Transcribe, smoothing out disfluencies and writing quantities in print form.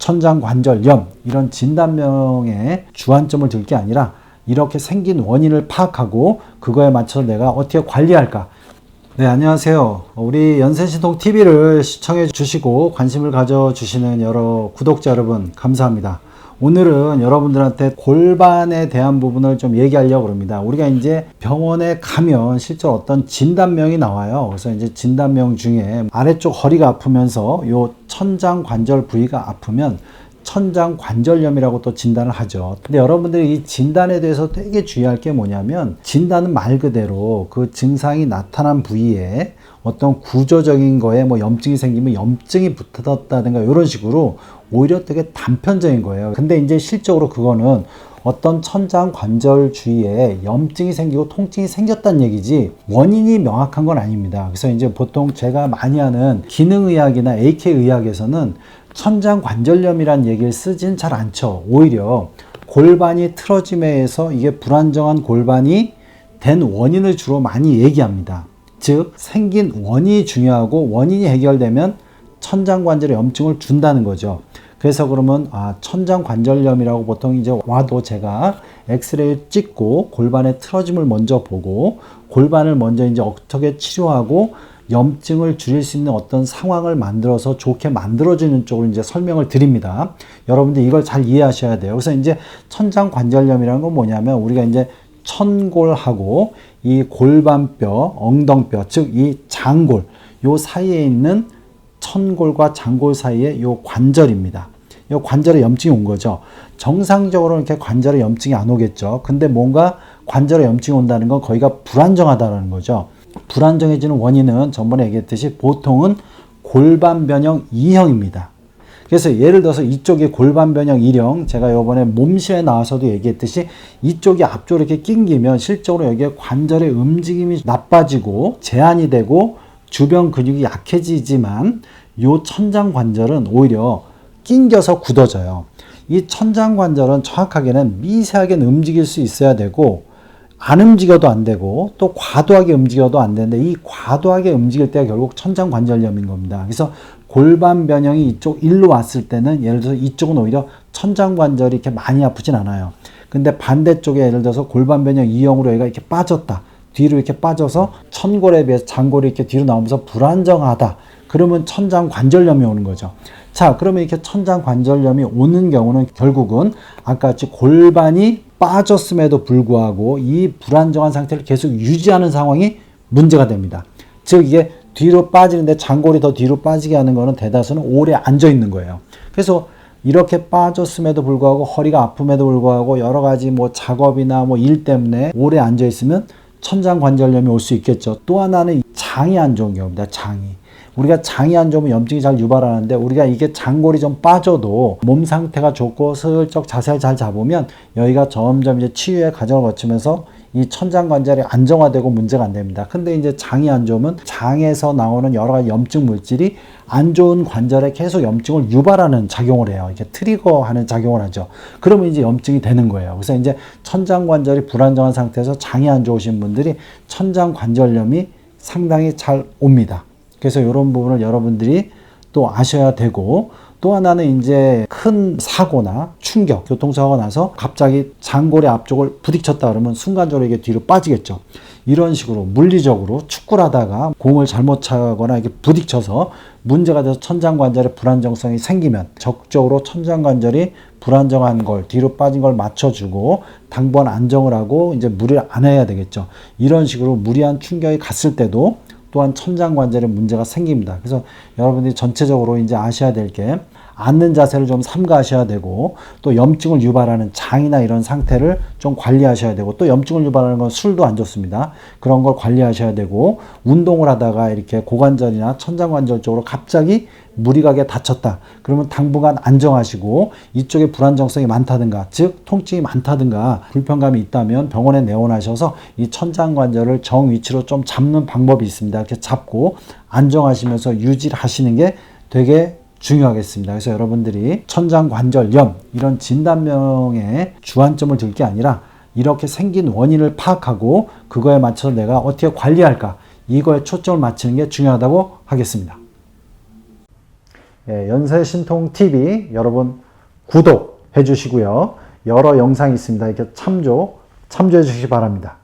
천장관절염 이런 진단명에 주안점을 둘 게 아니라 이렇게 생긴 원인을 파악하고 그거에 맞춰서 내가 어떻게 관리할까. 네, 안녕하세요. 우리 연세신통TV를 시청해 주시고 관심을 가져주시는 여러 구독자 여러분 감사합니다. 오늘은 여러분들한테 골반에 대한 부분을 좀 얘기하려고 합니다. 우리가 이제 병원에 가면 실제로 어떤 진단명이 나와요. 그래서 이제 진단명 중에 아래쪽 허리가 아프면서 요 천장관절 부위가 아프면 천장관절염이라고 또 진단을 하죠. 근데 여러분들이 이 진단에 대해서 되게 주의할 게 뭐냐면, 진단은 말 그대로 그 증상이 나타난 부위에 어떤 구조적인 거에 뭐 염증이 생기면 염증이 붙었다든가 이런 식으로 오히려 되게 단편적인 거예요. 근데 이제 실적으로 그거는 어떤 천장관절 주위에 염증이 생기고 통증이 생겼다는 얘기지 원인이 명확한 건 아닙니다. 그래서 이제 보통 제가 많이 하는 기능의학이나 AK의학에서는 천장관절염이라는 얘기를 쓰진 잘 않죠. 오히려 골반이 틀어짐에 의해서 이게 불안정한 골반이 된 원인을 주로 많이 얘기합니다. 즉 생긴 원인이 중요하고 원인이 해결되면 천장관절에 염증을 준다는 거죠. 그래서 그러면 천장관절염이라고 보통 이제 와도 제가 엑스레이를 찍고 골반의 틀어짐을 먼저 보고 골반을 먼저 이제 어떻게 치료하고 염증을 줄일 수 있는 어떤 상황을 만들어서 좋게 만들어주는 쪽으로 이제 설명을 드립니다. 여러분들 이걸 잘 이해하셔야 돼요. 그래서 이제 천장관절염이라는 건 뭐냐면, 우리가 이제 천골하고 이 골반뼈, 엉덩뼈, 즉 이 장골, 요 사이에 있는 천골과 장골 사이에 요 관절입니다. 요 관절에 염증이 온 거죠. 정상적으로 이렇게 관절에 염증이 안 오겠죠. 근데 뭔가 관절에 염증이 온다는 건 거기가 불안정하다는 거죠. 불안정해지는 원인은 전번에 얘기했듯이 보통은 골반 변형 2형입니다. 그래서 예를 들어서 이쪽이 골반 변형 1형, 제가 이번에 몸시에 나와서도 얘기했듯이 이쪽이 앞쪽으로 이렇게 낑기면 실적으로 여기에 관절의 움직임이 나빠지고 제한이 되고 주변 근육이 약해지지만 요 천장관절은 오히려 낑겨서 굳어져요. 이 천장관절은 정확하게는 미세하게 움직일 수 있어야 되고, 안 움직여도 안 되고 또 과도하게 움직여도 안 되는데, 이 과도하게 움직일 때가 결국 천장관절염인 겁니다. 그래서 골반 변형이 이쪽 일로 왔을 때는 예를 들어서 이쪽은 오히려 천장관절이 이렇게 많이 아프진 않아요. 근데 반대쪽에 예를 들어서 골반 변형 2형으로 얘가 이렇게 빠졌다, 뒤로 이렇게 빠져서 천골에 비해서 장골이 이렇게 뒤로 나오면서 불안정하다, 그러면 천장관절염이 오는 거죠. 자, 그러면 이렇게 천장관절염이 오는 경우는 결국은 아까 같이 골반이 빠졌음에도 불구하고 이 불안정한 상태를 계속 유지하는 상황이 문제가 됩니다. 즉 이게 뒤로 빠지는데 장골이 더 뒤로 빠지게 하는 거는 대다수는 오래 앉아 있는 거예요. 그래서 이렇게 빠졌음에도 불구하고 허리가 아픔에도 불구하고 여러 가지 뭐 작업이나 뭐 일 때문에 오래 앉아 있으면 천장관절염이 올 수 있겠죠. 또 하나는 장이 안 좋은 경우입니다. 장이. 우리가 장이 안 좋으면 염증이 잘 유발하는데, 우리가 이게 장골이 좀 빠져도 몸 상태가 좋고 슬쩍 자세를 잘 잡으면 여기가 점점 이제 치유의 과정을 거치면서 이 천장관절이 안정화되고 문제가 안 됩니다. 근데 이제 장이 안 좋으면 장에서 나오는 여러 가지 염증 물질이 안 좋은 관절에 계속 염증을 유발하는 작용을 해요. 이게 트리거하는 작용을 하죠. 그러면 이제 염증이 되는 거예요. 그래서 이제 천장관절이 불안정한 상태에서 장이 안 좋으신 분들이 천장관절염이 상당히 잘 옵니다. 그래서 이런 부분을 여러분들이 또 아셔야 되고, 또 하나는 이제 큰 사고나 충격, 교통사고가 나서 갑자기 장골의 앞쪽을 부딪혔다 그러면 순간적으로 이게 뒤로 빠지겠죠. 이런 식으로 물리적으로 축구를 하다가 공을 잘못 차거나 이렇게 부딪혀서 문제가 돼서 천장관절의 불안정성이 생기면 적극적으로 천장관절이 불안정한 걸, 뒤로 빠진 걸 맞춰주고 당번 안정을 하고 이제 무리를 안 해야 되겠죠. 이런 식으로 무리한 충격이 갔을 때도 또한 천장관절에 문제가 생깁니다. 그래서 여러분들이 전체적으로 이제 아셔야 될 게, 앉는 자세를 좀 삼가하셔야 되고, 또 염증을 유발하는 장이나 이런 상태를 좀 관리하셔야 되고, 또 염증을 유발하는 건 술도 안 좋습니다. 그런 걸 관리하셔야 되고, 운동을 하다가 이렇게 고관절이나 천장관절 쪽으로 갑자기 무리가 가게 다쳤다, 그러면 당분간 안정하시고, 이쪽에 불안정성이 많다든가, 즉 통증이 많다든가 불편감이 있다면 병원에 내원하셔서 이 천장관절을 정 위치로 좀 잡는 방법이 있습니다. 이렇게 잡고 안정하시면서 유지를 하시는 게 되게 중요하겠습니다. 그래서 여러분들이 천장관절염 이런 진단명에 주안점을 둘 게 아니라 이렇게 생긴 원인을 파악하고 그거에 맞춰서 내가 어떻게 관리할까, 이거에 초점을 맞추는 게 중요하다고 하겠습니다. 예, 연세신통TV 여러분 구독해 주시고요. 여러 영상이 있습니다. 이렇게 참조해 주시기 바랍니다.